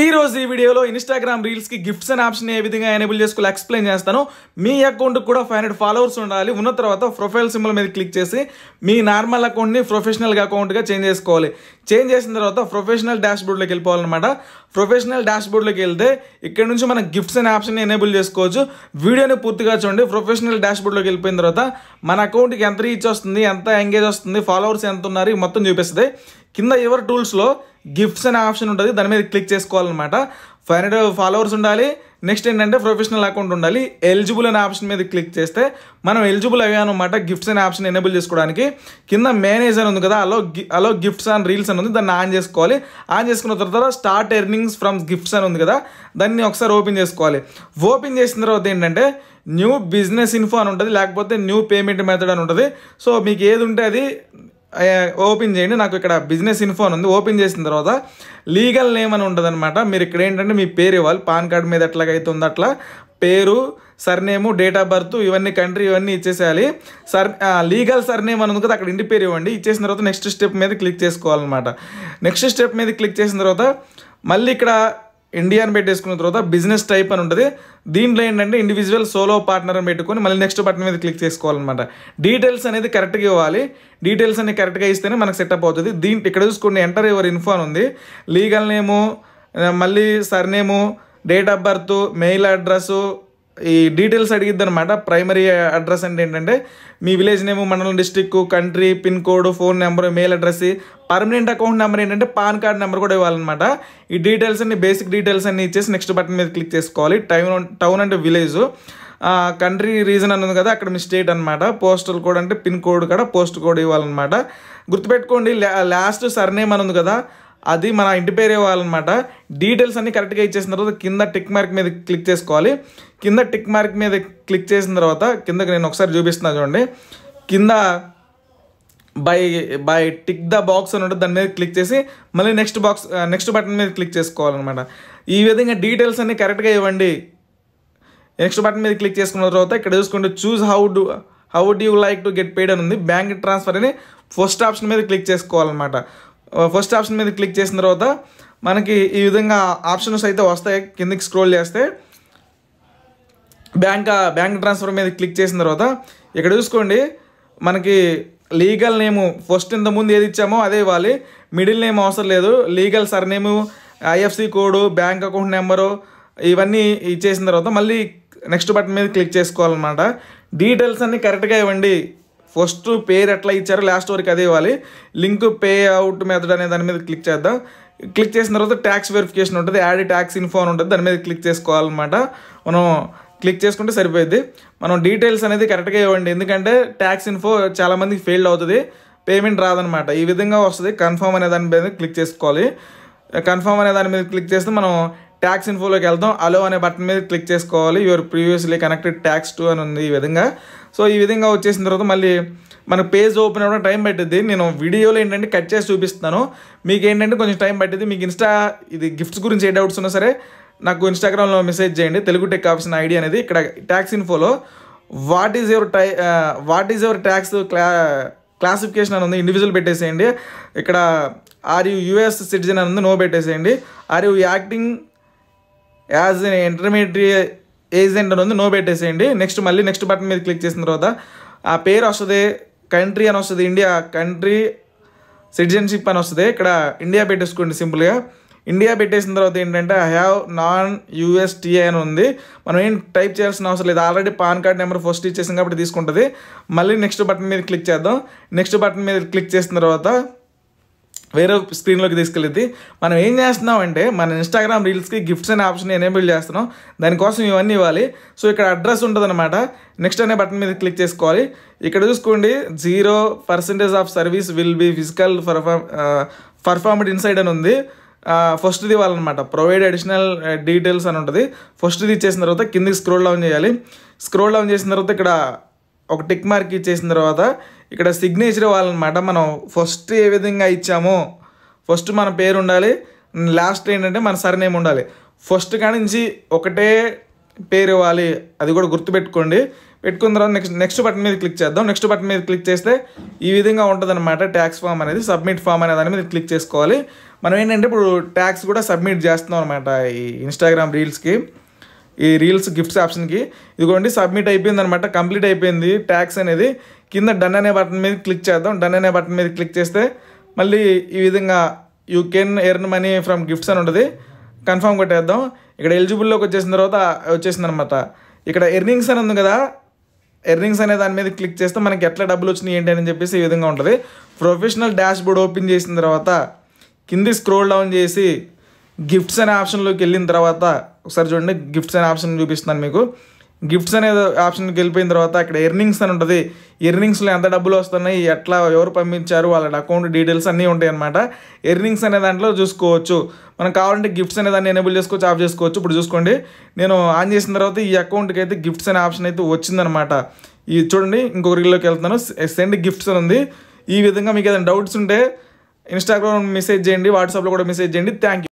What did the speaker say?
ఈ రోజు ఈ వీడియోలో ఇన్‌స్టాగ్రామ్ రీల్స్ కి గిఫ్ట్స్ అనే ఆప్షన్ ఏ విధంగా ఎనేబుల్ చేసుకోవాలో ఎక్స్‌ప్లెయిన్ చేస్తాను. మీ అకౌంట్ కూడా 500 ఫాలోవర్స్ ఉండాలి. ఉన్న తర్వాత ప్రొఫైల్ సింబల్ మీద క్లిక్ చేసి మీ నార్మల్ అకౌంట్ ని ప్రొఫెషనల్ అకౌంట్ గా చేంజ్ చేసుకోవాలి. చేంజ్ చేసిన తర్వాత ప్రొఫెషనల్ డాష్‌బోర్డ్ లోకి వెళ్ళిపోవాలన్నమాట. ప్రొఫెషనల్ డాష్‌బోర్డ్ లోకి వెళ్తే ఇక్కడ నుంచి మనం గిఫ్ట్స్ అనే ఆప్షన్ ని ఎనేబుల్ చేసుకోవచ్చు. వీడియోని పూర్తిగా చూడండి. ప్రొఫెషనల్ డాష్‌బోర్డ్ లోకి వెళ్ళిపోయిన తర్వాత మన అకౌంట్ కి ఎంత రీచ్ వస్తుంది, ఎంత ఎంగేజ్ వస్తుంది, ఫాలోవర్స్ ఎంత ఉన్నారు మొత్తం చూపిస్తుంది. కింద ఎవర్ టూల్స్ లో గిఫ్ట్స్ అనే ఆప్షన్ ఉంటుంది. దాని మీద క్లిక్ చేసుకోవాలన్నమాట. 500 ఫాలోవర్స్ ఉండాలి. నెక్స్ట్ ఏంటంటే ప్రొఫెషనల్ అకౌంట్ ఉండాలి. ఎలిజిబుల్ అనే ఆప్షన్ మీద క్లిక్ చేస్తే మనం ఎలిజిబుల్ అయ్యామన్నమాట గిఫ్ట్స్ అనే ఆప్షన్ ఎనేబుల్ చేసుకోవడానికి. కింద మేనేజ్ అని ఉంది కదా, అలో గిఫ్ట్స్ అండ్ రీల్స్ అని ఉంది. దాన్ని ఆన్ చేసుకోవాలి. ఆన్ చేసుకున్న తర్వాత స్టార్ట్ ఎర్నింగ్స్ ఫ్రమ్ గిఫ్ట్స్ అని ఉంది కదా, దాన్ని ఒకసారి ఓపెన్ చేసుకోవాలి. ఓపెన్ చేసిన తర్వాత ఏంటంటే న్యూ బిజినెస్ ఇన్ఫో అని ఉంటుంది, లేకపోతే న్యూ పేమెంట్ మెథడ్ అని ఉంటుంది. సో మీకు ఏది ఉంటే అది ఓపెన్ చేయండి. నాకు ఇక్కడ బిజినెస్ ఇన్ఫో అని ఉంది. ఓపెన్ చేసిన తర్వాత లీగల్ నేమ్ అని ఉంటుంది అనమాట. మీరు ఇక్కడ ఏంటంటే మీ పేరు ఇవ్వాలి. పాన్ కార్డ్ మీద ఎట్లాగైతే ఉందో అట్లా పేరు, సర్నేము, డేట్ ఆఫ్ బర్త్, ఇవన్నీ కంట్రీ ఇవన్నీ ఇచ్చేసేయాలి. లీగల్ సర్నేమ్ అని ఉంది కదా, అక్కడ ఇంటి పేరు ఇవ్వండి. ఇచ్చేసిన తర్వాత నెక్స్ట్ స్టెప్ మీద క్లిక్ చేసుకోవాలన్నమాట. నెక్స్ట్ స్టెప్ మీద క్లిక్ చేసిన తర్వాత మళ్ళీ ఇక్కడ ఇండియా అని పెట్టేసుకున్న తర్వాత బిజినెస్ టైప్ అని ఉంటుంది. దీంట్లో ఏంటంటే ఇండివిజువల్ సోలో పార్ట్నర్ అని పెట్టుకొని మళ్ళీ నెక్స్ట్ బటన్ మీద క్లిక్ చేసుకోవాలన్నమాట. డీటెయిల్స్ అనేది కరెక్ట్గా ఇవ్వాలి. డీటెయిల్స్ అన్ని కరెక్ట్గా ఇస్తేనే మనకు సెటప్ అవుతుంది. దీంట్లో ఇక్కడ చూసుకోండి, ఎంటర్ యువర్ ఇన్ఫో అని ఉంది. లీగల్ నేము, మళ్ళీ surname, date of birth, mail address, ఈ డీటెయిల్స్ అడిగిద్ది అనమాట. ప్రైమరీ అడ్రస్ అంటే ఏంటంటే మీ విలేజ్ నేము, మండలం, district, country, pin code, phone number, mail address, permanent account number ఏంటంటే పాన్ కార్డ్ నెంబర్ కూడా ఇవ్వాలన్నమాట. ఈ డీటెయిల్స్ అన్ని బేసిక్ డీటెయిల్స్ అన్ని ఇచ్చేసి నెక్స్ట్ బటన్ మీద క్లిక్ చేసుకోవాలి. టౌన్ అంటే విలేజ్, కంట్రీ రీజన్ అని ఉంది కదా, అక్కడ మీ స్టేట్ అనమాట. పోస్టల్ కోడ్ అంటే పిన్ కోడ్ కూడా పోస్ట్ కోడ్ ఇవ్వాలన్నమాట. గుర్తుపెట్టుకోండి, లాస్ట్ సర్నేమ్ అని ఉంది కదా, అది మన ఇంటి పేరు ఇవ్వాలన్నమాట. డీటెయిల్స్ అన్ని కరెక్ట్గా ఇచ్చేసిన తర్వాత కింద టిక్ మార్క్ మీద క్లిక్ చేసుకోవాలి. కింద టిక్ మార్క్ మీద క్లిక్ చేసిన తర్వాత కిందకి నేను ఒకసారి చూపిస్తున్నాను చూడండి. కింద బై టిక్ ద బాక్స్ అని ఉంటుంది, దాని మీద క్లిక్ చేసి మళ్ళీ నెక్స్ట్ బటన్ మీద క్లిక్ చేసుకోవాలన్నమాట. ఈ విధంగా డీటెయిల్స్ అన్ని కరెక్ట్గా ఇవ్వండి. నెక్స్ట్ బటన్ మీద క్లిక్ చేసుకున్న తర్వాత ఇక్కడ చూసుకుంటే choose how do you like to get paid అని ఉంది. బ్యాంక్ ట్రాన్స్ఫర్ అని ఫస్ట్ ఆప్షన్ మీద క్లిక్ చేసుకోవాలన్నమాట. ఫస్ట్ ఆప్షన్ మీద క్లిక్ చేసిన తర్వాత మనకి ఈ విధంగా ఆప్షన్స్ అయితే వస్తాయి. కిందకి స్క్రోల్ చేస్తే బ్యాంక్ ట్రాన్స్ఫర్ మీద క్లిక్ చేసిన తర్వాత ఇక్కడ చూసుకోండి, మనకి లీగల్ నేము ఫస్ట్ ఇంతకుముందు ఏది ఇచ్చామో అదే ఇవ్వాలి. మిడిల్ నేమ్ అవసరం లేదు. Legal surname, IFC code, bank account number ఇవన్నీ ఇచ్చేసిన తర్వాత మళ్ళీ నెక్స్ట్ బటన్ మీద క్లిక్ చేసుకోవాలన్నమాట. డీటెయిల్స్ అన్నీ కరెక్ట్గా ఇవ్వండి. ఫస్ట్ పేరు ఎట్లా ఇచ్చారో లాస్ట్ వరకు అదే ఇవ్వాలి. లింక్ పే అవుట్ మెథడ్ అనే దాని మీద క్లిక్ చేద్దాం. క్లిక్ చేసిన తర్వాత ట్యాక్స్ వెరిఫికేషన్ ఉంటుంది, యాడ్ ట్యాక్స్ ఇన్ఫో అని ఉంటుంది, దాని మీద క్లిక్ చేసుకోవాలన్నమాట. మనం క్లిక్ చేసుకుంటే సరిపోయింది. మనం డీటెయిల్స్ అనేది కరెక్ట్గా ఇవ్వండి, ఎందుకంటే ట్యాక్స్ ఇన్ఫో చాలామందికి ఫెయిల్డ్ అవుతుంది, పేమెంట్ రాదనమాట. ఈ విధంగా వస్తుంది. కన్ఫర్మ్ అనే దాని మీద క్లిక్ చేసుకోవాలి. కన్ఫర్మ్ అనే దాని మీద క్లిక్ చేస్తే మనం ట్యాక్స్ ఇన్ఫోలోకి వెళ్తాం. అలో అనే బటన్ మీద క్లిక్ చేసుకోవాలి. Your previously connected tax to అని ఉంది. ఈ విధంగా ఈ విధంగా వచ్చేసిన తర్వాత మళ్ళీ మన పేజ్ ఓపెన్ అవ్వడం టైం పట్టింది. నేను వీడియోలో ఏంటంటే కట్ చేసి చూపిస్తాను, మీకు ఏంటంటే కొంచెం టైం పట్టింది. మీకు ఇది గిఫ్ట్స్ గురించి ఏ డౌట్స్ ఉన్నా సరే నాకు ఇన్స్టాగ్రామ్లో మెసేజ్ చేయండి. తెలుగు టెక్ ఆఫీస్ ఐడి అనేది. ఇక్కడ ట్యాక్స్ ఇన్ఫోలో what is your tax classification అని ఉంది, ఇండివిజువల్ పెట్టేసేయండి. ఇక్కడ ఆర్ యూ యూఎస్ సిటిజన్ అని ఉంది, నో పెట్టేసేయండి. Are you acting as an intermediate agent అని ఉంది, నో పెట్టేసేయండి. మళ్ళీ నెక్స్ట్ బటన్ మీద క్లిక్ చేసిన తర్వాత ఆ పేరు వస్తుంది, కంట్రీ అని వస్తుంది, ఇండియా కంట్రీ, సిటిజన్షిప్ అని వస్తుంది. ఇక్కడ ఇండియా పెట్టేసుకోండి సింపుల్గా. ఇండియా పెట్టేసిన తర్వాత ఏంటంటే ఐ హ్యావ్ నాన్ యూఎస్టీఏ అని ఉంది. మనం ఏం టైప్ చేయాల్సిన అవసరం లేదు, already pan card number first ఇచ్చేసాం కాబట్టి తీసుకుంటుంది. మళ్ళీ నెక్స్ట్ బటన్ మీద క్లిక్ చేద్దాం. నెక్స్ట్ బటన్ మీద క్లిక్ చేసిన తర్వాత వేరే స్క్రీన్లోకి తీసుకెళ్ళిద్ది. మనం ఏం చేస్తున్నాం అంటే మన ఇన్స్టాగ్రామ్ రీల్స్కి గిఫ్ట్స్ అనే ఆప్షన్ ఎనేబుల్ చేస్తున్నాం. దానికోసం ఇవన్నీ ఇవ్వాలి. ఇక్కడ అడ్రస్ ఉంటుంది అనమాట. నెక్స్ట్ అనే బటన్ మీద క్లిక్ చేసుకోవాలి. ఇక్కడ చూసుకోండి, 0% of service will be physical performed inside అని ఉంది. ఫస్ట్ది ఇవ్వాలన్నమాట. ప్రొవైడ్ అడిషనల్ డీటెయిల్స్ అని ఉంటుంది. ఫస్ట్ది ఇచ్చేసిన తర్వాత కిందికి స్క్రోల్ డౌన్ చేయాలి. స్క్రోల్ డౌన్ చేసిన తర్వాత ఇక్కడ ఒక టిక్ మార్క్ ఇచ్చేసిన తర్వాత ఇక్కడ సిగ్నేచర్ ఇవ్వాలన్నమాట. మనం ఫస్ట్ ఏ విధంగా ఇచ్చామో ఫస్ట్ మన పేరు ఉండాలి, లాస్ట్ ఏంటంటే మన సర్నేమ్ ఉండాలి. ఫస్ట్ కాడి నుంచి ఒకటే పేరు ఇవ్వాలి, అది కూడా గుర్తుపెట్టుకోండి. పెట్టుకున్న తర్వాత నెక్స్ట్ బటన్ మీద క్లిక్ చేద్దాం. నెక్స్ట్ బటన్ మీద క్లిక్ చేస్తే ఈ విధంగా ఉంటుందన్నమాట ట్యాక్స్ ఫామ్ అనేది. సబ్మిట్ ఫామ్ అనే దాని మీద క్లిక్ చేసుకోవాలి. మనం ఏంటంటే ఇప్పుడు ట్యాక్స్ కూడా సబ్మిట్ చేస్తున్నాం అనమాట ఈ ఇన్స్టాగ్రామ్ రీల్స్కి, ఈ రీల్స్ గిఫ్ట్స్ ఆప్షన్కి. ఇదిగోండి సబ్మిట్ అయిపోయింది అనమాట, కంప్లీట్ అయిపోయింది ట్యాక్స్ అనేది. కింద డన్ అనే బటన్ మీద క్లిక్ చేద్దాం. డన్ అనే బటన్ మీద క్లిక్ చేస్తే మళ్ళీ ఈ విధంగా you can earn money from gifts అని ఉంటుంది. కన్ఫర్మ్ కొట్టేద్దాం. ఇక్కడ ఎలిజిబుల్లోకి వచ్చేసిన తర్వాత వచ్చేసింది అనమాట. ఇక్కడ ఎర్నింగ్స్ అని ఉంది కదా, ఎర్నింగ్స్ అనే దాని మీద క్లిక్ చేస్తే మనకి ఎట్లా డబ్బులు వచ్చినాయి ఏంటి అని చెప్పేసి ఈ విధంగా ఉంటుంది. ప్రొఫెషనల్ డాష్ బోర్డ్ ఓపెన్ చేసిన తర్వాత కింది స్క్రోల్ డౌన్ చేసి గిఫ్ట్స్ అనే ఆప్షన్లోకి వెళ్ళిన తర్వాత ఒకసారి చూడండి, గిఫ్ట్స్ అనే ఆప్షన్ చూపిస్తున్నాను మీకు. గిఫ్ట్స్ అనే ఆప్షన్కి వెళ్ళిపోయిన తర్వాత అక్కడ ఎర్నింగ్స్ అని ఉంటుంది. ఎర్నింగ్స్లో ఎంత డబ్బులు వస్తున్నాయి, ఎట్లా ఎవరు పంపించారు, వాళ్ళ అకౌంట్ డీటెయిల్స్ అన్నీ ఉంటాయి అనమాట. ఎర్నింగ్స్ అనే దాంట్లో చూసుకోవచ్చు. మనం కావాలంటే గిఫ్ట్స్ అనే దాన్ని ఎనేబుల్ చేసుకోవచ్చు, ఆఫ్ చేసుకోవచ్చు. ఇప్పుడు చూసుకోండి, నేను ఆన్ చేసిన తర్వాత ఈ అకౌంట్కి అయితే గిఫ్ట్స్ అనే ఆప్షన్ అయితే వచ్చిందనమాట. ఇది చూడండి, ఇంకొక రీల్లోకి వెళ్తున్నాను. సెండ్ గిఫ్ట్స్ అని ఉంది. ఈ విధంగా మీకు ఏదైనా డౌట్స్ ఉంటే ఇన్స్టాగ్రామ్ మెసేజ్ చేయండి, వాట్సాప్లో కూడా మెసేజ్ చేయండి. Thank you.